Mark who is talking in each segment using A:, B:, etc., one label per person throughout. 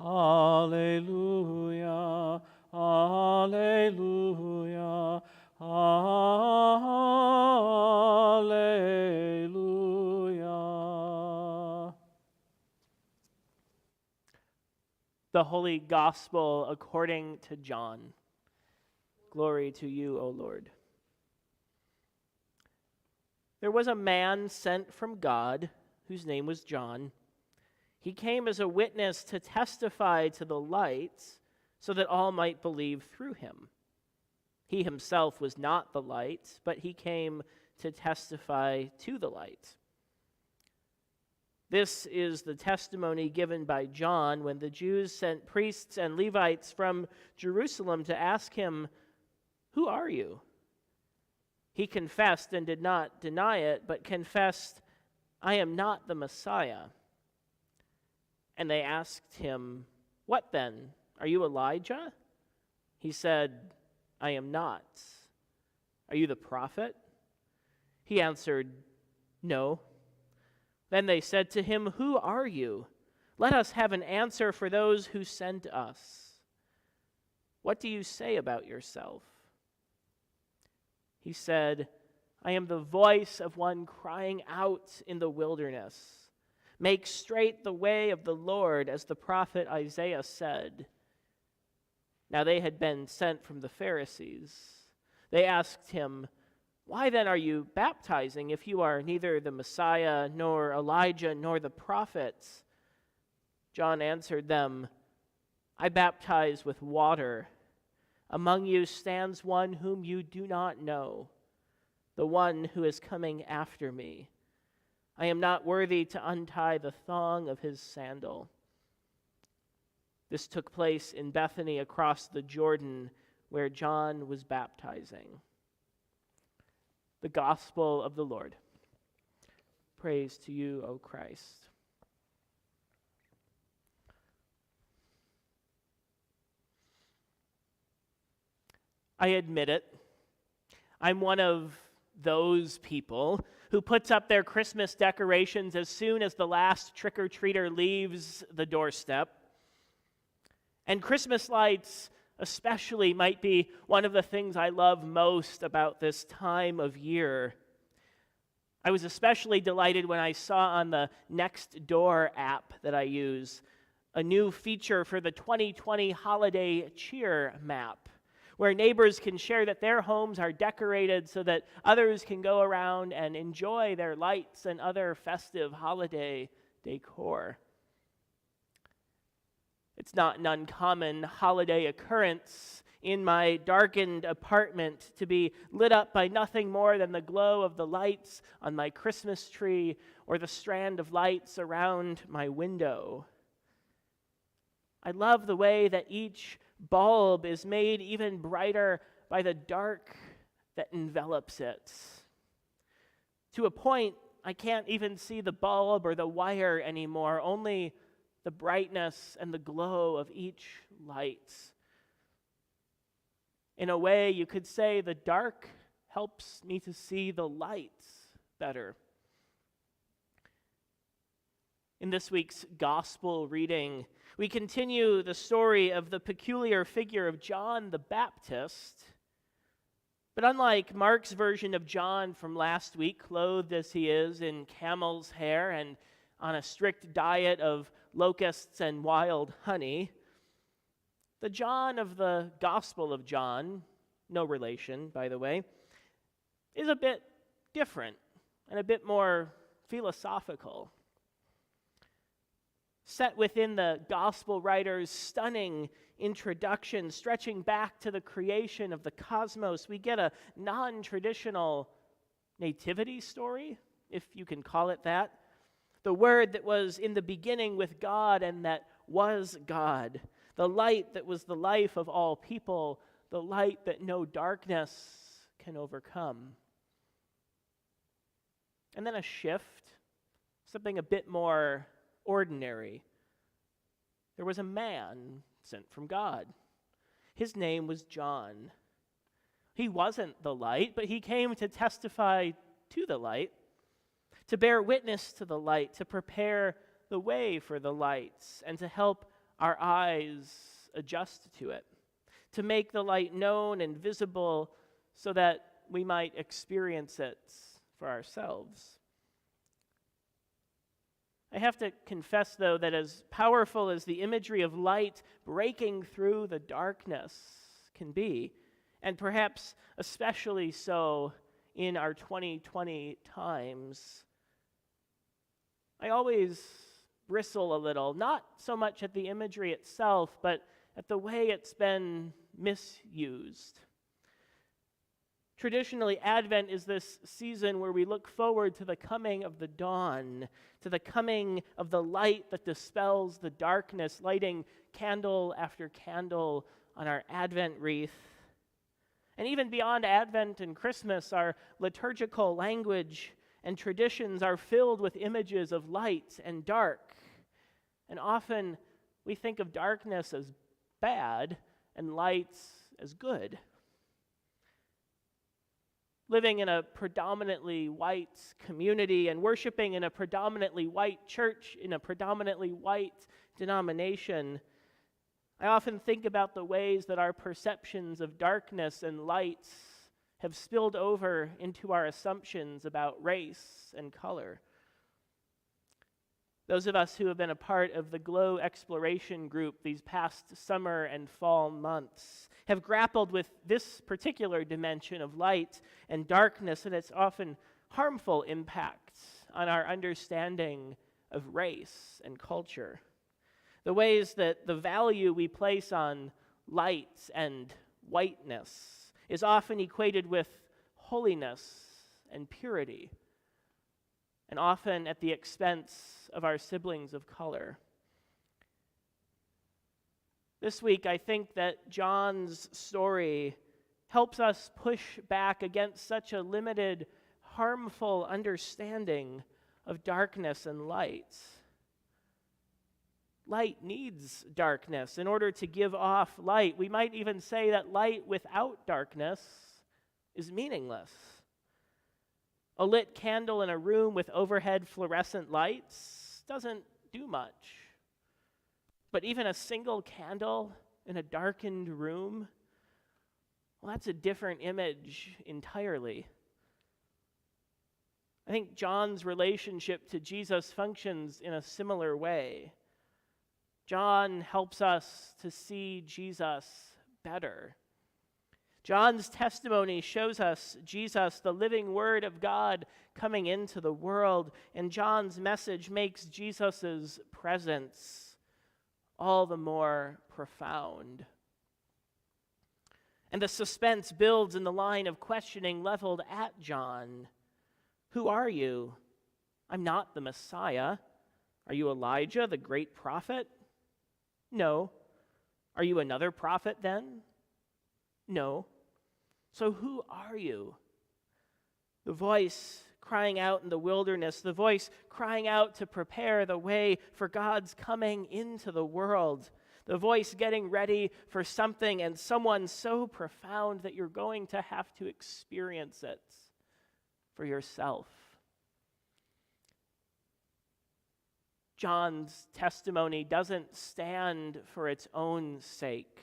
A: Alleluia, alleluia, alleluia. The Holy Gospel according to John. Glory to you, O Lord. There was a man sent from God whose name was John. He came as a witness to testify to the light so that all might believe through him. He himself was not the light, but he came to testify to the light. This is the testimony given by John when the Jews sent priests and Levites from Jerusalem to ask him, "Who are you?" He confessed and did not deny it, but confessed, "I am not the Messiah." And they asked him, "What then? Are you Elijah?" He said, "I am not." "Are you the prophet?" He answered, "No." Then they said to him, "Who are you? Let us have an answer for those who sent us. What do you say about yourself?" He said, "I am the voice of one crying out in the wilderness. Make straight the way of the Lord, as the prophet Isaiah said." Now they had been sent from the Pharisees. They asked him, "Why then are you baptizing if you are neither the Messiah, nor Elijah, nor the prophets?" John answered them, "I baptize with water. Among you stands one whom you do not know, the one who is coming after me. I am not worthy to untie the thong of his sandal." This took place in Bethany across the Jordan, where John was baptizing. The Gospel of the Lord. Praise to you, O Christ. I admit it, I'm one of those people who puts up their Christmas decorations as soon as the last trick-or-treater leaves the doorstep. And Christmas lights especially might be one of the things I love most about this time of year. I was especially delighted when I saw on the Nextdoor app that I use a new feature for the 2020 holiday cheer map, where neighbors can share that their homes are decorated so that others can go around and enjoy their lights and other festive holiday decor. It's not an uncommon holiday occurrence in my darkened apartment to be lit up by nothing more than the glow of the lights on my Christmas tree or the strand of lights around my window. I love the way that each bulb is made even brighter by the dark that envelops it. To a point, I can't even see the bulb or the wire anymore, only the brightness and the glow of each light. In a way, you could say the dark helps me to see the light better. In this week's gospel reading, we continue the story of the peculiar figure of John the Baptist. But unlike Mark's version of John from last week, clothed as he is in camel's hair and on a strict diet of locusts and wild honey, the John of the Gospel of John, no relation, by the way, is a bit different and a bit more philosophical. Set within the gospel writer's stunning introduction, stretching back to the creation of the cosmos, we get a non-traditional nativity story, if you can call it that. The Word that was in the beginning with God and that was God. The light that was the life of all people. The light that no darkness can overcome. And then a shift, something a bit more ordinary. There was a man sent from God. His name was John. He wasn't the light, but he came to testify to the light, to bear witness to the light, to prepare the way for the light, and to help our eyes adjust to it, to make the light known and visible so that we might experience it for ourselves. I have to confess, though, that as powerful as the imagery of light breaking through the darkness can be, and perhaps especially so in our 2020 times, I always bristle a little, not so much at the imagery itself, but at the way it's been misused. Traditionally, Advent is this season where we look forward to the coming of the dawn, to the coming of the light that dispels the darkness, lighting candle after candle on our Advent wreath. And even beyond Advent and Christmas, our liturgical language and traditions are filled with images of light and dark. And often we think of darkness as bad and light as good. Living in a predominantly white community and worshiping in a predominantly white church, in a predominantly white denomination, I often think about the ways that our perceptions of darkness and light have spilled over into our assumptions about race and color. Those of us who have been a part of the Glow Exploration Group these past summer and fall months have grappled with this particular dimension of light and darkness and its often harmful impacts on our understanding of race and culture. The ways that the value we place on light and whiteness is often equated with holiness and purity, and often at the expense of our siblings of color. This week, I think that John's story helps us push back against such a limited, harmful understanding of darkness and light. Light needs darkness in order to give off light. We might even say that light without darkness is meaningless. A lit candle in a room with overhead fluorescent lights doesn't do much. But even a single candle in a darkened room, well, that's a different image entirely. I think John's relationship to Jesus functions in a similar way. John helps us to see Jesus better. John's testimony shows us Jesus, the living Word of God, coming into the world, and John's message makes Jesus' presence all the more profound. And the suspense builds in the line of questioning leveled at John. Who are you? I'm not the Messiah. Are you Elijah, the great prophet? No. Are you another prophet then? No. So who are you? The voice crying out in the wilderness, the voice crying out to prepare the way for God's coming into the world, the voice getting ready for something and someone so profound that you're going to have to experience it for yourself. John's testimony doesn't stand for its own sake,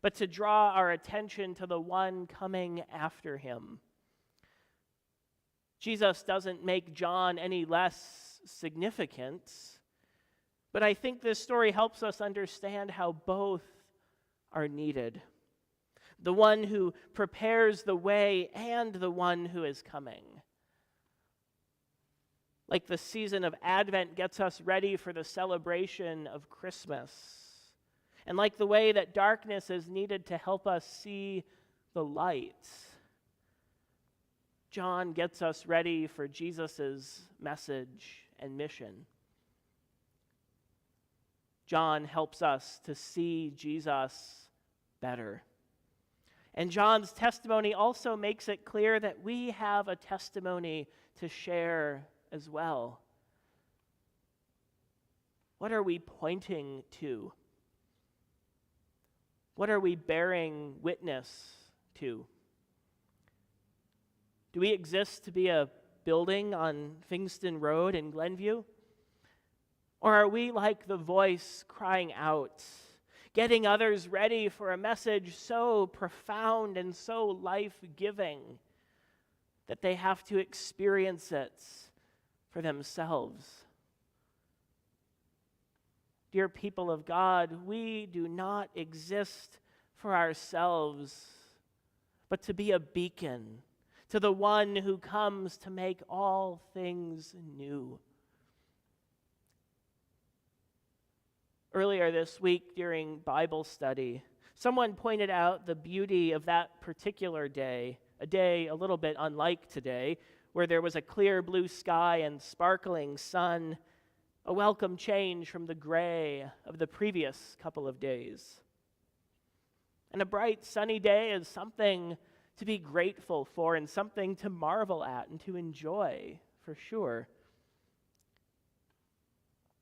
A: but to draw our attention to the one coming after him. Jesus doesn't make John any less significant, but I think this story helps us understand how both are needed. The one who prepares the way and the one who is coming. Like the season of Advent gets us ready for the celebration of Christmas. And like the way that darkness is needed to help us see the light, John gets us ready for Jesus' message and mission. John helps us to see Jesus better. And John's testimony also makes it clear that we have a testimony to share as well. What are we pointing to? What are we bearing witness to? Do we exist to be a building on Fingston Road in Glenview? Or are we like the voice crying out, getting others ready for a message so profound and so life-giving that they have to experience it for themselves? Dear people of God, we do not exist for ourselves, but to be a beacon to the one who comes to make all things new. Earlier this week during Bible study, someone pointed out the beauty of that particular day, a day a little bit unlike today, where there was a clear blue sky and sparkling sun, a welcome change from the gray of the previous couple of days. And a bright sunny day is something to be grateful for and something to marvel at and to enjoy, for sure.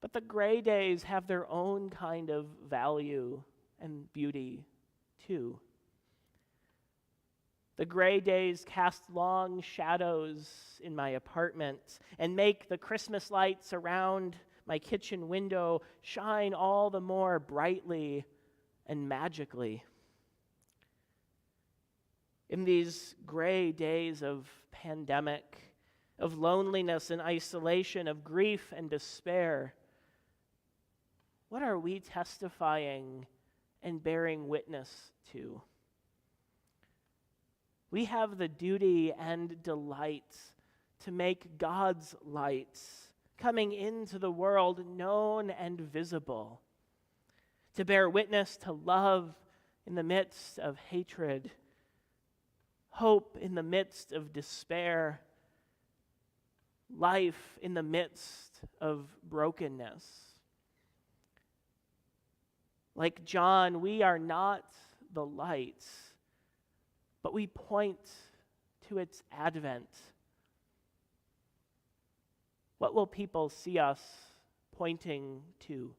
A: But the gray days have their own kind of value and beauty, too. The gray days cast long shadows in my apartment and make the Christmas lights around my kitchen window shine all the more brightly and magically. In these gray days of pandemic, of loneliness and isolation, of grief and despair, what are we testifying and bearing witness to? We have the duty and delight to make God's light coming into the world known and visible, to bear witness to love in the midst of hatred, hope in the midst of despair, life in the midst of brokenness. Like John, we are not the light, but we point to its advent. What will people see us pointing to?